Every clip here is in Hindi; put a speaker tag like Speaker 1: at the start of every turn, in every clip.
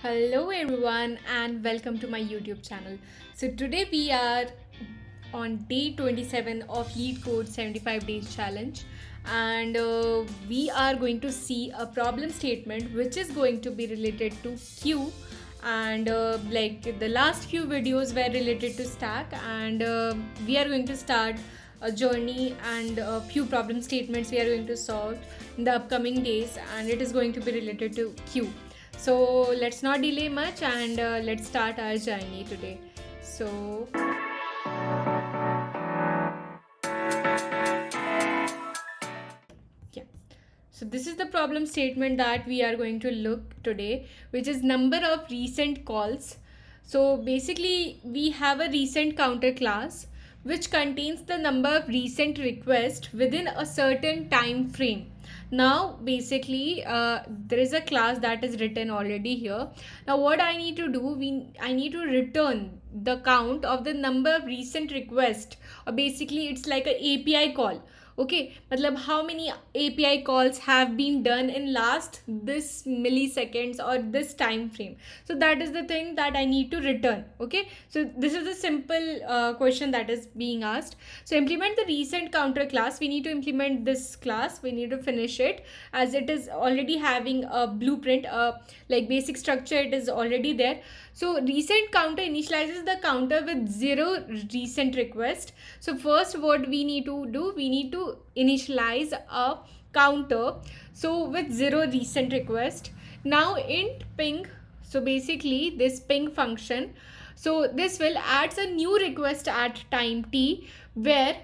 Speaker 1: Hello everyone and welcome to my YouTube channel. So today we are on day 27 of Lead Code 75 days challenge, and we are going to see a problem statement which is going to be related to queue, and like the last few videos were related to stack, and we are going to start a journey and a few problem statements we are going to solve in the upcoming days, and it is going to be related to queue. So let's not delay much, and let's start our journey today. So yeah, so this is the problem statement that we are going to look today, which is number of recent calls. So basically we have a recent counter class which contains the number of recent requests within a certain time frame. Now basically there is a class that is written already here. Now what I need to do, I need to return the count of the number of recent requests, or basically it's like a API call. Okay, मतलब how many API calls have been done in last this milliseconds or this time frame. So that is the thing that I need to return. Okay, so this is a simple question that is being asked. So implement the recent counter class. We need to implement this class. We need to finish it as it is already having a blueprint, like basic structure, it is already there. So recent counter initializes the counter with 0 recent request. So first what we need to do, we need to initialize a counter so with 0 recent request. Now int ping, so basically this ping function, so this will adds a new request at time t, where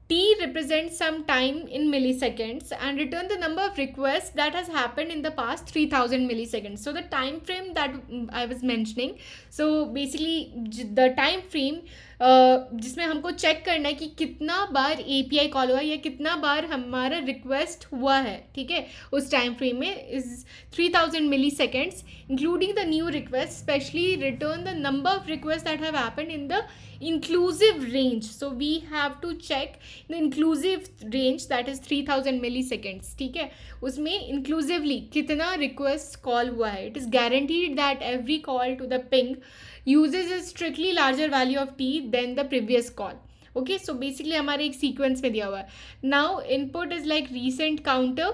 Speaker 1: t represents some time in milliseconds, and return the number of requests that has happened in the past 3000 milliseconds. So the time frame that I was mentioning, so basically the time frame जिसमें हमको चेक करना है कि कितना बार API कॉल हुआ या कितना बार हमारा रिक्वेस्ट हुआ है, ठीक है, उस टाइम फ्रेम में is 3000 milliseconds, including the new request. Especially return the number of requests that have happened in the inclusive range. So we have to check the inclusive range, that is 3000 milliseconds, ठीक है, उसमें inclusively कितना request call हुआ है. It is guaranteed that every call to the ping uses a strictly larger value of t than the previous call. Okay, so basically हमारे एक sequence में दिया हुआ है. Now input is like recent counter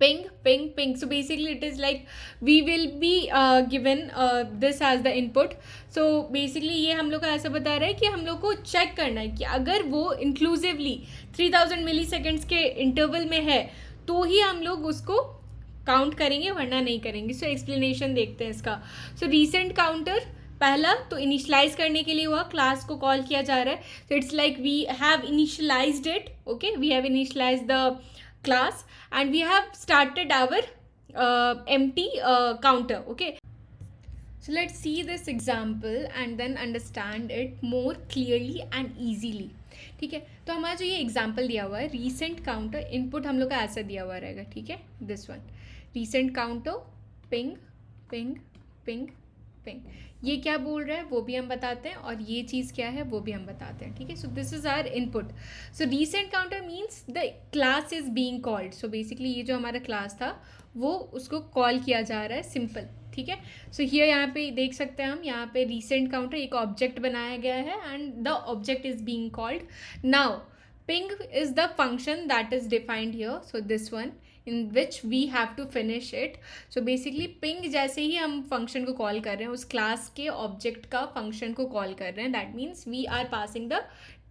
Speaker 1: ping. So basically it is like we will be given this as the input. So basically ये हम लोग का ऐसा बता रहा है कि हम लोग को चेक करना है कि अगर वो inclusively 3000 milliseconds के interval में है तो ही हम लोग उसको काउंट करेंगे, वरना नहीं करेंगे. सो एक्सप्लेनेशन देखते हैं इसका. सो रीसेंट काउंटर पहला तो इनिशलाइज करने के लिए हुआ, क्लास को कॉल किया जा रहा है. तो it's like we have initialized it. Okay, we have initialize the class and we have started our empty counter. Okay, so let's see this example and then understand it more clearly and easily. ठीक है, तो हमारा जो ये एग्जाम्पल दिया हुआ है, रीसेंट काउंटर इनपुट हम लोग का ऐसा दिया हुआ रहेगा. ठीक है, this one recent counter ping ping ping ping. ये क्या बोल रहा है वो भी हम बताते हैं, और ये चीज़ क्या है वो भी हम बताते हैं. ठीक है, so this is our input. So recent counter means the class is being called. So basically ये जो हमारा क्लास था वो उसको कॉल किया जा रहा है, सिंपल. ठीक है, सो हियर यहाँ पे देख सकते हैं हम, यहाँ पे रीसेंट काउंटर एक ऑब्जेक्ट बनाया गया है and the object is being called. Now ping is the function that is defined here, so this one in which we have to finish it. So basically ping जैसे ही हम function को call कर रहे हैं, उस class के object का function को call कर रहे हैं, that means we are passing the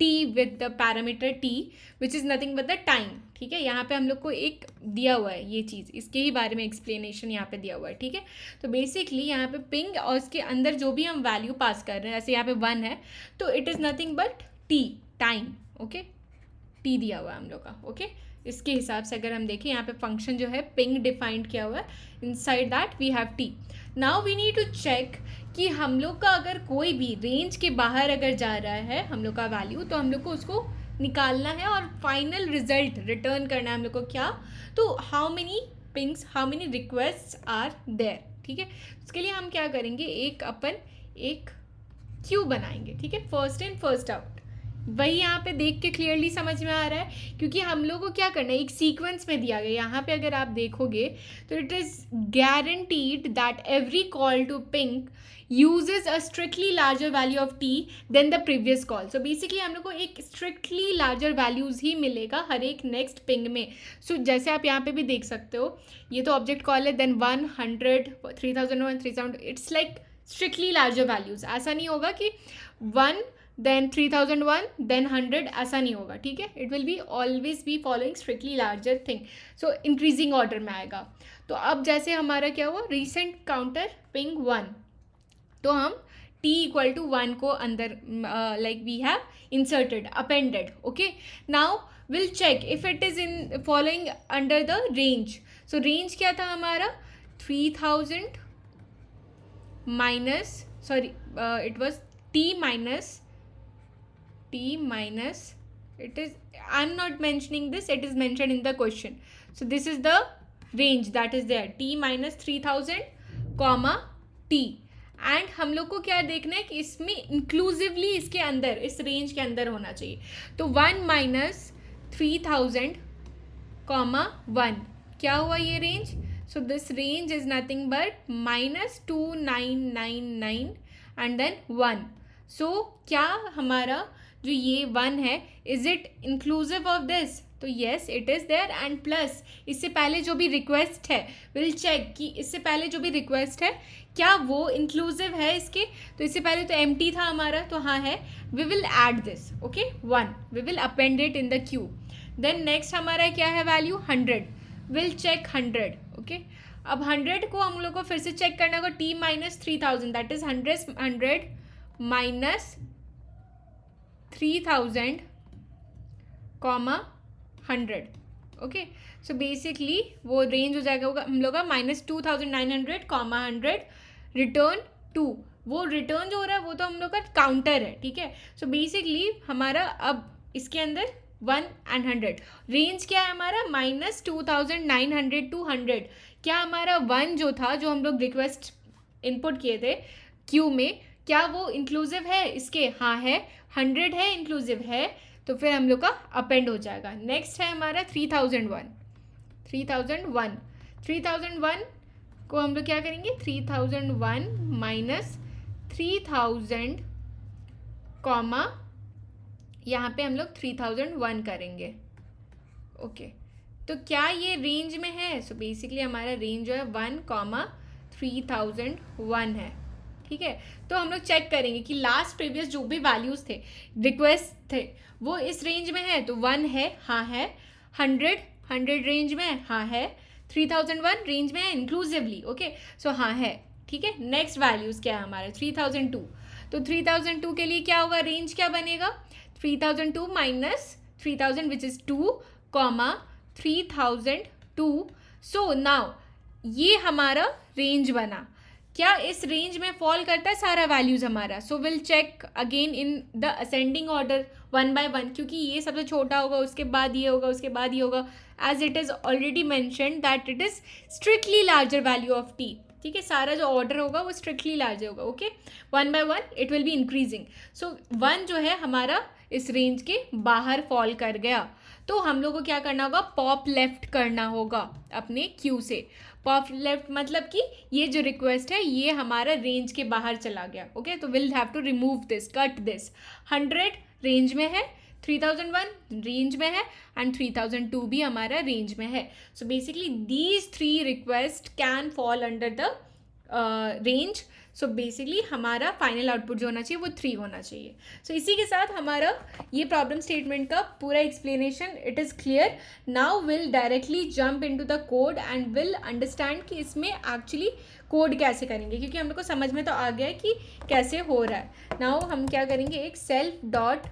Speaker 1: t with the parameter t which is nothing but the time. ठीक है, यहाँ पे हम लोग को एक दिया हुआ है ये चीज़, इसके ही बारे में explanation यहाँ पे दिया हुआ है. ठीक है, तो बेसिकली यहाँ पे ping और उसके अंदर जो भी हम वैल्यू पास कर रहे हैं, जैसे यहाँ पे 1 है तो it is nothing but t time. Okay, T दिया हुआ है हम लोग का. ओके, इसके हिसाब से अगर हम देखें यहाँ पे फंक्शन जो है पिंग डिफाइंड किया हुआ है, inside that we have T. Now we need to check कि हम लोग का अगर कोई भी रेंज के बाहर अगर जा रहा है हम लोग का वैल्यू, तो हम लोग को उसको निकालना है और फाइनल रिजल्ट रिटर्न करना है हम लोग को. क्या, तो how many pings, how many request are there. ठीक है, उसके लिए हम क्या करेंगे, एक क्यू बनाएंगे. ठीक है, फर्स्ट इन फर्स्ट आउट वही यहाँ पे देख के क्लियरली समझ में आ रहा है, क्योंकि हम लोग को क्या करना है, एक सीक्वेंस में दिया गया। यहाँ पे अगर आप देखोगे तो it is guaranteed that every call to ping uses a strictly larger value of t than the previous call. So basically हम लोग को एक strictly larger values ही मिलेगा हर एक next ping में. So जैसे आप यहाँ पे भी देख सकते हो, ये तो object call है, then 100, 3001, 3000, it's like strictly larger values. ऐसा नहीं होगा कि 1 then 3001 then 100, ऐसा नहीं होगा, ठीक है. It will be always be following strictly larger thing. So increasing order में आएगा. तो अब जैसे हमारा क्या हुआ, recent counter ping 1, तो हम t इक्वल टू 1 को अंदर like we have inserted, appended. Okay, now will check if it is in following under the range. So range क्या था हमारा, 3000 minus, sorry it was t minus, it is, I am not mentioning this, it is mentioned in the question. So this is the range that is there, t minus 3000 comma t. And हम लोग को क्या देखना है कि इसमें इंक्लूसिवली इसके अंदर, इस रेंज के अंदर होना चाहिए. तो 1 माइनस 3000 कॉमा 1, क्या हुआ ये range. So this range is nothing but -2999 and then 1. So क्या हमारा जो ये 1 है, is it inclusive of this. तो yes it is there. And plus इससे पहले जो भी रिक्वेस्ट है, विल चेक कि इससे पहले जो भी रिक्वेस्ट है क्या वो इंक्लूसिव है इसके. तो इससे पहले तो एम्प्टी था हमारा, तो हाँ है. We will add this, okay, 1, we will append it in the queue. Then next हमारा क्या है वैल्यू, 100. Will check 100. ओके, अब 100 को हम लोग को फिर से चेक करना होगा, t minus 3000, that is 100 minus 3000 comma 100. Okay, so basically वो रेंज हो जाएगा हम लोग का -2900 कॉमा 100 रिटर्न 2. वो रिटर्न जो हो रहा है वो तो हम लोग का काउंटर है, ठीक है. सो बेसिकली हमारा अब इसके अंदर 1 एंड 100, रेंज क्या है हमारा, -2900 टू 100. क्या हमारा 1 जो था, जो हम लोग रिक्वेस्ट इनपुट किए थे क्यू में, क्या वो इंक्लूसिव है इसके, हाँ है. 100 है, इंक्लूसिव है, तो फिर हम लोग का अपेंड हो जाएगा. नेक्स्ट है हमारा 3001 को हम लोग क्या करेंगे, 3001 माइनस 3000 कॉमा यहाँ पे हम लोग 3001 करेंगे. ओके, तो क्या ये रेंज में है. सो बेसिकली हमारा रेंज जो है 1 कॉमा 3001 है, ठीक है. तो हम लोग चेक करेंगे कि लास्ट प्रीवियस जो भी वैल्यूज़ थे, रिक्वेस्ट थे, वो इस रेंज में है. तो 1 है, हाँ है. 100 रेंज में है, हाँ है. 3001 रेंज में है इंक्लूसिवली, ओके, सो हाँ है, ठीक है. नेक्स्ट वैल्यूज़ क्या है हमारे, 3002. तो 3002 के लिए क्या होगा, रेंज क्या बनेगा, 3002 minus 3000 which is 2 comma 3002. So now ये हमारा रेंज बना. क्या इस रेंज में फॉल करता है सारा वैल्यूज़ हमारा. So will check again in the ascending order 1 by 1, क्योंकि ये सबसे छोटा होगा, उसके बाद ये होगा, उसके बाद ये होगा, as it is already mentioned that it is strictly larger value of t, ठीक है. सारा जो ऑर्डर होगा वो स्ट्रिक्टली लार्जर होगा, okay. 1 by 1 it will be increasing. So 1 जो है हमारा इस रेंज के बाहर फॉल कर गया, तो हम लोग को क्या करना होगा, पॉप लेफ्ट करना होगा अपने क्यू से. पॉप लेफ्ट मतलब कि ये जो रिक्वेस्ट है ये हमारा रेंज के बाहर चला गया, ओके. तो will have to remove this, cut this. 100 range में है, 3001 रेंज में है, एंड 3002 भी हमारा रेंज में है. So basically these 3 request can fall under the range. So basically हमारा फाइनल आउटपुट जो होना चाहिए वो 3 होना चाहिए. सो इसी के साथ हमारा ये प्रॉब्लम स्टेटमेंट का पूरा explanation it is clear. Now will directly jump into the code and will understand कि इसमें एक्चुअली कोड कैसे करेंगे, क्योंकि हम लोग को समझ में तो आ गया है कि कैसे हो रहा है. नाउ हम क्या करेंगे, एक सेल्फ डॉट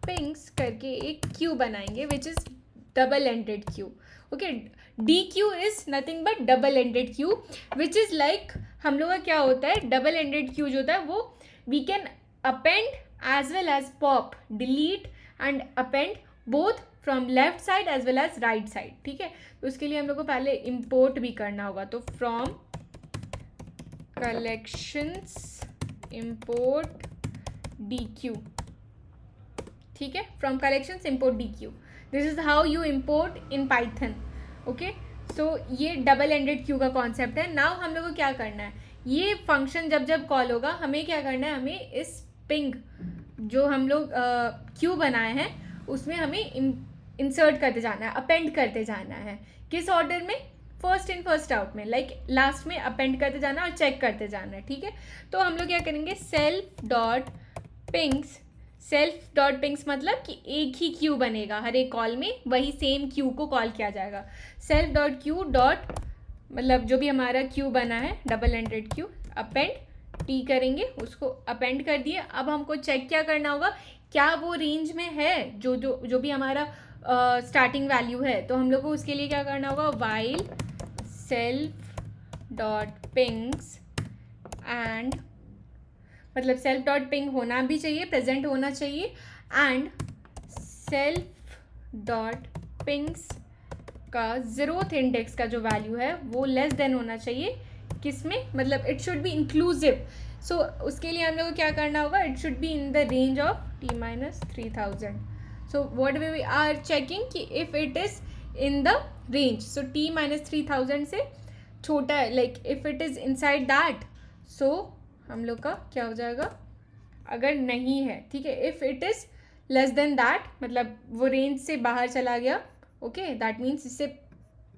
Speaker 1: पिंग्स करके एक क्यू बनाएंगे which is double ended Q, okay. D Q is nothing but double ended Q which is like, हम लोग का क्या होता है, डबल एंडेड क्यू जो होता है वो we can append as well as pop, delete and append both from left side as well as right side, ठीक है. तो उसके लिए हम लोग को पहले इम्पोर्ट भी करना होगा. तो from collections import deque, ठीक है, from collections import deque. This is how you import in Python. Okay, so ये डबल एंडेड क्यू का कॉन्सेप्ट है. नाउ हम लोग को क्या करना है, ये फंक्शन जब जब कॉल होगा हमें क्या करना है, हमें इस पिंग जो हम लोग क्यू बनाए हैं उसमें हमें इंसर्ट करते जाना है, अपेंड करते जाना है. किस ऑर्डर में, फर्स्ट इन फर्स्ट आउट में, लाइक लास्ट में अपेंड करते जाना और चेक करते जाना है. ठीक है, तो हम लोग क्या करेंगे, self dot pings. Self dot pings मतलब कि एक ही क्यू बनेगा हर एक कॉल में, वही सेम क्यू को कॉल किया जाएगा. सेल्फ डॉट क्यू डॉट मतलब जो भी हमारा क्यू बना है double ended Q, append T करेंगे, उसको अपेंड कर दिए. अब हमको चेक क्या करना होगा, क्या वो रेंज में है जो जो जो भी हमारा स्टार्टिंग वैल्यू है. तो हम लोग को उसके लिए क्या करना होगा, while self dot pings and मतलब सेल्फ डॉट पिंग होना भी चाहिए, प्रेजेंट होना चाहिए, एंड सेल्फ डॉट पिंग्स का 0th इंडेक्स का जो वैल्यू है वो लेस देन होना चाहिए. किस में, मतलब it should be inclusive. So उसके लिए हम लोग को क्या करना होगा, it should be in the range of t-3000. So what we are checking कि if it is in the range, so t-3000 से छोटा है, like if it is inside that, so हम लोग का क्या हो जाएगा, अगर नहीं है, ठीक है, if it is less than that मतलब वो रेंज से बाहर चला गया, ओके, दैट मीन्स इससे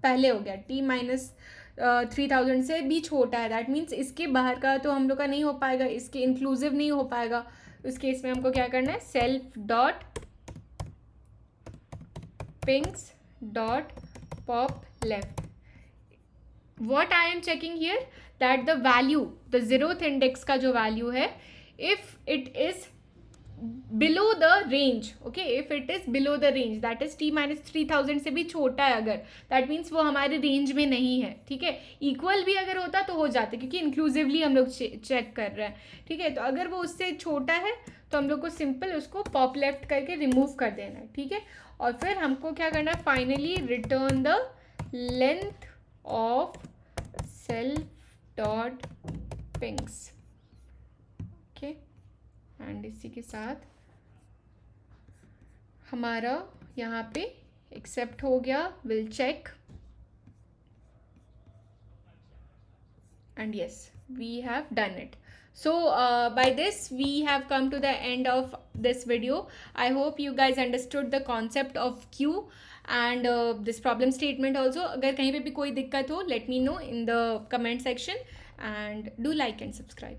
Speaker 1: पहले हो गया, t-3000 से भी छोटा है, दैट मीन्स इसके बाहर का तो हम लोग का नहीं हो पाएगा, इसके इंक्लूसिव नहीं हो पाएगा. उस केस में हमको क्या करना है, self dot pings dot pop left. what I am checking here that the value, the 0th index का जो value है, if it is below the range, okay, if it is below the range that is t-3000 से भी छोटा है अगर, that means वो हमारे रेंज में नहीं है. ठीक है, इक्वल भी अगर होता तो हो जाता, क्योंकि इंक्लूसिवली हम लोग चेक कर रहे हैं. ठीक है, तो अगर वो उससे छोटा है तो हम लोग को सिंपल उसको पॉप लेफ्ट करके रिमूव कर देना है. ठीक है, और फिर हमको क्या करना है, finally return the length of self dot pings. Okay, and इसी के साथ हमारा यहाँ पे एक्सेप्ट हो गया. Will check and yes, we have done it. So by this we have come to the end of this video. I hope you guys understood the concept of queue and this problem statement also. अगर कहीं पे भी कोई दिक्कत हो, let me know in the comment section and do like and subscribe.